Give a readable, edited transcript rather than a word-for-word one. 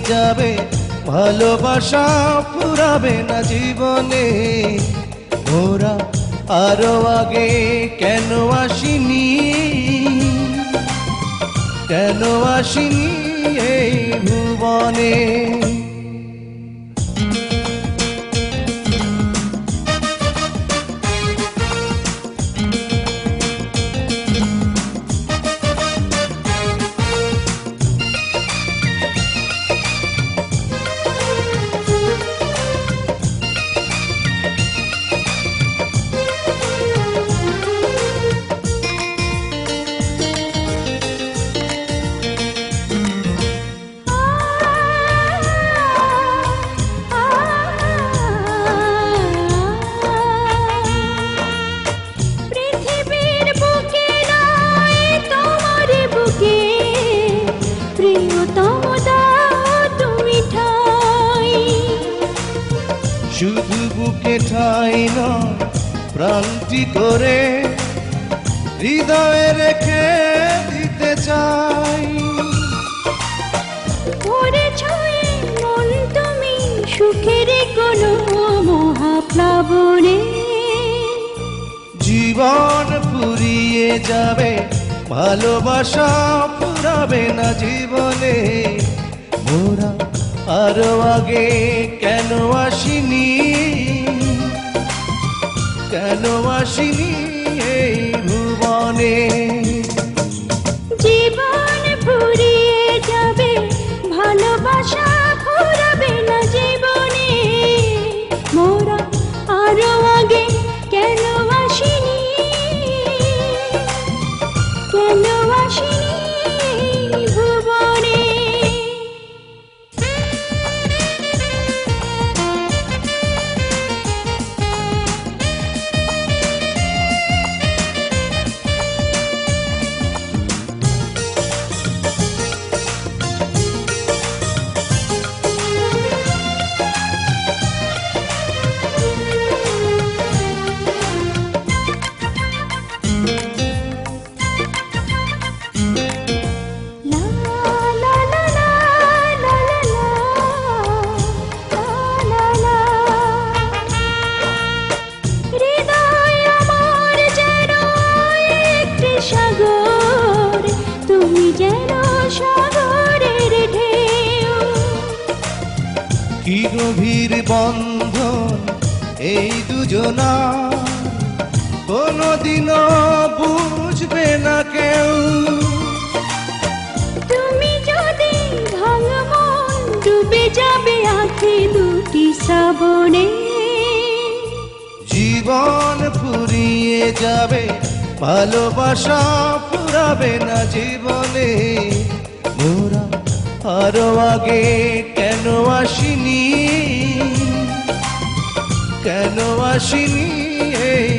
যাবে, ভালোবাসা ফুরাবে না জীবনে। মোরা আরো আগে কেন আসিনি, কেন আসিনি এই ভুবনে। শুধু বুকে ঠাই নয়, প্রান্তি করে হৃদয়ে রেখে দিতে চাই। মন তুমি সুখের কোনো মহাপ্লাবনে। জীবন ফুরিয়ে যাবে, ভালোবাসা ফুরাবে না জীবনে। মোরা আরো আগে কেন আসিনি, কেন আসিনি এই ভুবনে। জীবন ফুরিয়ে যাবে, ভালোবাসা ফুরাবে না জীবনে। মোরা আরো আগে কেন আসিনি, কেন আসিনি ভুবনে। সাগর তুমি যেন সাগরের ঢেউ। কি গভীর বন্ধন এই দুজনা, কোনদিনও বুঝবে না কেউ। তুমি যদি ভাঙা মন, ডুবে যাবে আঁখি দুটি শ্রাবণে। জীবন ফুরিয়ে যাবে, ভালোবাসা ফুরাবে না জীবনে। মোরা আরো আগে কেন আসিনি, কেন আসিনি এই